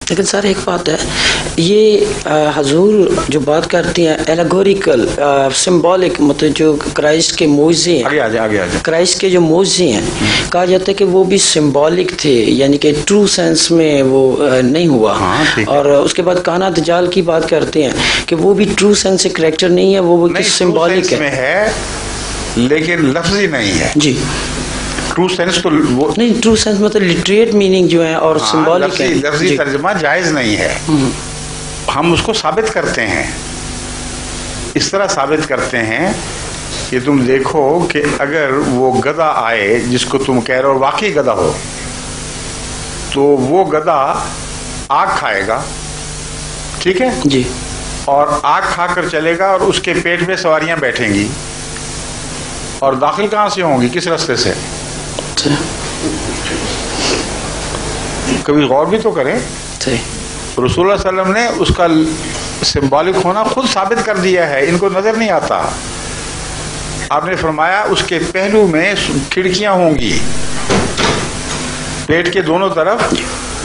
لیکن سر ایک بات ہے، یہ حضور جو بات کرتے ہیں ایلیگوریکل سمبولک، مطلب جو کرائسٹ کے موضوع ہیں، کرائسٹ کے جو موضوع ہیں، کہا جاتا ہے کہ وہ بھی سمبولک تھے، یعنی کہ ٹرو سینس میں وہ نہیں ہوا. اور اس کے بعد کانا دجال کی بات کرتے ہیں کہ وہ بھی ٹرو سینس سے کریکٹر نہیں ہے، وہ سمبولک ہے لیکن لفظی نہیں ہے. جی ٹرو سینس تو نہیں، ٹرو سینس مطلب لٹریٹ میننگ جو ہے اور سمبولک ہے. لفظی ترجمہ جائز نہیں ہے. ہم اس کو ثابت کرتے ہیں، اس طرح ثابت کرتے ہیں کہ تم دیکھو کہ اگر وہ گدھا آئے جس کو تم کہہ رہے ہو واقعی گدھا ہو، تو وہ گدھا آگ کھائے گا، ٹھیک ہے جی، اور آگ کھا کر چلے گا، اور اس کے پیٹ میں سواریاں بیٹھیں گی، اور داخل کہاں سے ہوں گی، کس راستے سے؟ کبھی غور بھی تو کریں. رسول اللہ صلی اللہ علیہ وسلم نے اس کا سمبولک ہونا خود ثابت کر دیا ہے، ان کو نظر نہیں آتا. آپ نے فرمایا اس کے پہلو میں کھڑکیاں ہوں گی، پیٹ کے دونوں طرف،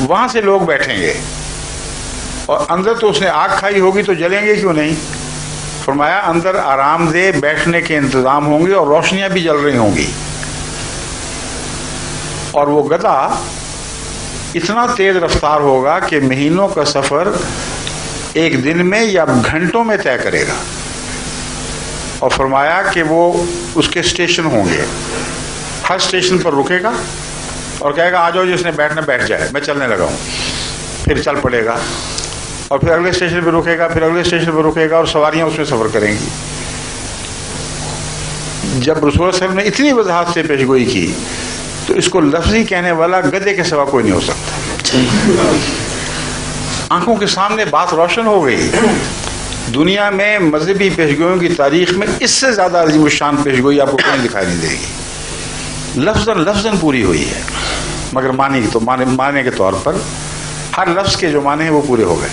وہاں سے لوگ بیٹھیں گے، اور اندر تو اس نے آگ کھائی ہوگی تو جلیں گے کیوں نہیں. فرمایا اندر آرام دہ بیٹھنے کے انتظام ہوں گے اور روشنیاں بھی جل رہی ہوں گی. اور وہ گدھا اتنا تیز رفتار ہوگا کہ مہینوں کا سفر ایک دن میں یا گھنٹوں میں طے کرے گا. اور فرمایا کہ وہ اس کے اسٹیشن ہوں گے، ہر اسٹیشن پر رکے گا اور کہے گا آ جاؤ جس نے بیٹھنا بیٹھ جائے، میں چلنے لگا ہوں. پھر چل پڑے گا، اور پھر اگلے اسٹیشن پہ رکے گا، پھر اگلے اسٹیشن پہ رکے گا، اور سواریاں اس میں سفر کریں گی. جب رسول اللہ صلی اللہ علیہ وسلم نے اتنی وضاحت سے پیش گوئی کی تو اس کو لفظی کہنے والا گدھے کے سوا کوئی نہیں ہو سکتا. آنکھوں کے سامنے بات روشن ہو گئی. دنیا میں مذہبی پیشگوئیوں کی تاریخ میں اس سے زیادہ عظیم الشان پیشگوئی آپ کو کہیں دکھائی نہیں دے گی. لفظاً پوری ہوئی ہے، مگر معنی کے طور پر ہر لفظ کے جو معنی ہیں وہ پورے ہو گئے.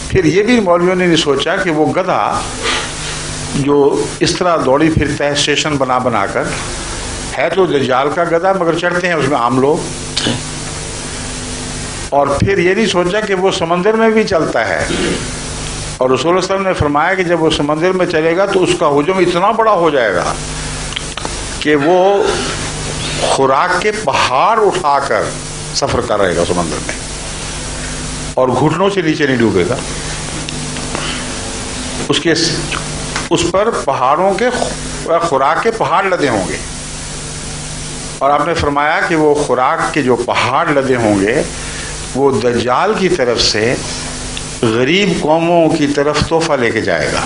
پھر یہ بھی مولویوں نے نہیں سوچا کہ وہ گدھا جو اس طرح دوڑی پھرتا ہے اسٹیشن بنا بنا کر، ہے تو دجال کا گدھا، مگر چڑھتے ہیں اس میں عام لوگ. اور پھر یہ نہیں سوچا کہ وہ سمندر میں بھی چلتا ہے، اور رسول اللہ صلی اللہ علیہ وسلم نے فرمایا کہ جب وہ سمندر میں چلے گا تو اس کا حجم اتنا بڑا ہو جائے گا کہ وہ خوراک کے پہاڑ اٹھا کر سفر کر رہے گا سمندر میں، اور گھٹنوں سے نیچے نہیں ڈوبے گا. اس پر پہاڑوں کے خوراک کے پہاڑ لدے ہوں گے. اور آپ نے فرمایا کہ وہ خوراک کے جو پہاڑ لدے ہوں گے وہ دجال کی طرف سے غریب قوموں کی طرف تحفہ لے کے جائے گا،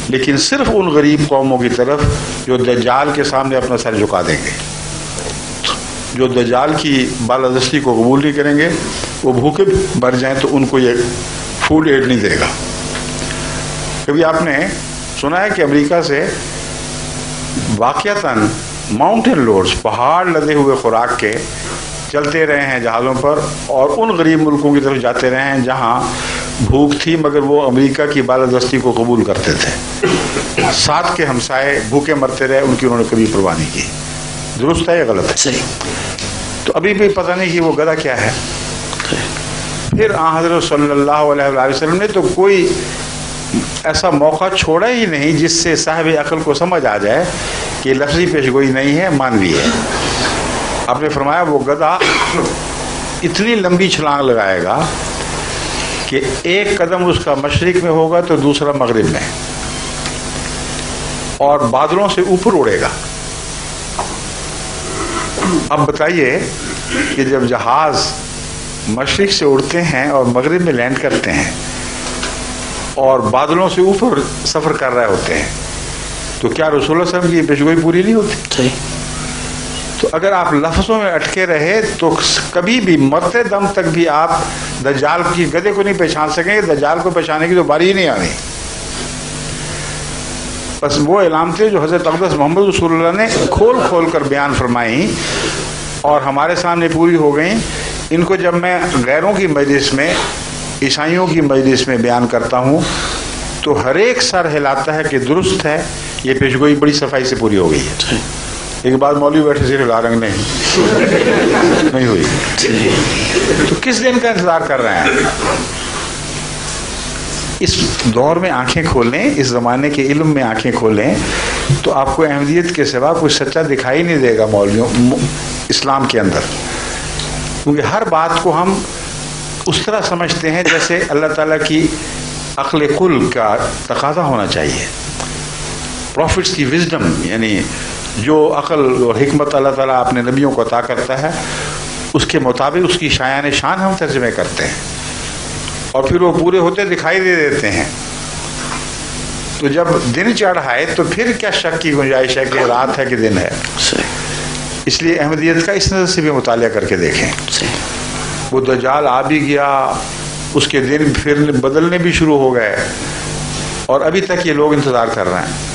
لیکن صرف ان غریب قوموں کی طرف جو دجال کے سامنے اپنا سر جھکا دیں گے. جو دجال کی بالادستی کو قبول نہیں کریں گے، وہ بھوکے مر جائیں تو ان کو یہ فوڈ ایڈ نہیں دے گا. کبھی آپ نے سنا ہے کہ امریکہ سے واقعتاً ماؤنٹین لوڈز، پہاڑ لدے ہوئے خوراک کے، چلتے رہے ہیں جہازوں پر، اور ان غریب ملکوں کی طرف جاتے رہے ہیں جہاں بھوک تھی مگر وہ امریکہ کی بالادستی کو قبول کرتے تھے. ساتھ کے ہمسائے بھوکے مرتے رہے، ان کی انہوں نے کبھی پرواہ نہیں کی. درست ہے یا غلط ہے؟ صحیح. تو ابھی بھی پتہ نہیں کہ وہ گدھا کیا ہے. پھر حضرت صلی اللہ علیہ وسلم نے تو کوئی ایسا موقع چھوڑا ہی نہیں جس سے صاحب عقل کو سمجھ آ جائے کہ لفظی پیشگوئی نہیں ہے، مانوی ہے. آپ نے فرمایا وہ گدھا اتنی لمبی چھلانگ لگائے گا کہ ایک قدم اس کا مشرق میں ہوگا تو دوسرا مغرب میں، اور بادلوں سے اوپر اڑے گا. اب بتائیے کہ جب جہاز مشرق سے اڑتے ہیں اور مغرب میں لینڈ کرتے ہیں اور بادلوں سے اوپر سفر کر رہے ہوتے ہیں، تو کیا رسول اللہ صلی اللہ علیہ وسلم کی پیشگوئی پوری نہیں ہوتی؟ تو اگر آپ لفظوں میں اٹکے رہے تو کبھی بھی مرتے دم تک بھی آپ دجال کی گدھے کو نہیں پہچان سکیں گے. دجال کو پہچانے کی تو باری ہی نہیں آنی. بس وہ علامتیں جو حضرت اقدس محمد رسول اللہ نے کھول کھول کر بیان فرمائیں اور ہمارے سامنے پوری ہو گئیں، ان کو جب میں غیروں کی مجلس میں، عیسائیوں کی مجلس میں بیان کرتا ہوں تو ہر ایک سر ہلاتا ہے کہ درست ہے، یہ پیشگوئی بڑی صفائی سے پوری ہو گئی ہے. ایک بات مولوی بیٹھے سے لارنگ نہیں ہوئی. تو کس دن کا انتظار کر رہے ہیں؟ اس دور میں آنکھیں کھولیں, اس زمانے کے علم میں آنکھیں کھولیں تو آپ کو احمدیت کے سوا کوئی سچا دکھائی نہیں دے گا مولویوں اسلام کے اندر. کیونکہ ہر بات کو ہم اس طرح سمجھتے ہیں جیسے اللہ تعالیٰ کی عقل کل کا تقاضا ہونا چاہیے. پروفٹس کی وزڈم, یعنی جو عقل اور حکمت اللہ تعالیٰ اپنے نبیوں کو عطا کرتا ہے اس کے مطابق اس کی شایان شان ہم ترجمے کرتے ہیں اور پھر وہ پورے ہوتے دکھائی دے دیتے ہیں. تو جب دن چڑھ آئے تو پھر کیا شک کی گنجائش ہے کہ رات ہے کہ دن ہے. اس لیے احمدیت کا اس نظر سے بھی مطالعہ کر کے دیکھیں. وہ دجال آ بھی گیا, اس کے دن پھر بدلنے بھی شروع ہو گئے اور ابھی تک یہ لوگ انتظار کر رہے ہیں.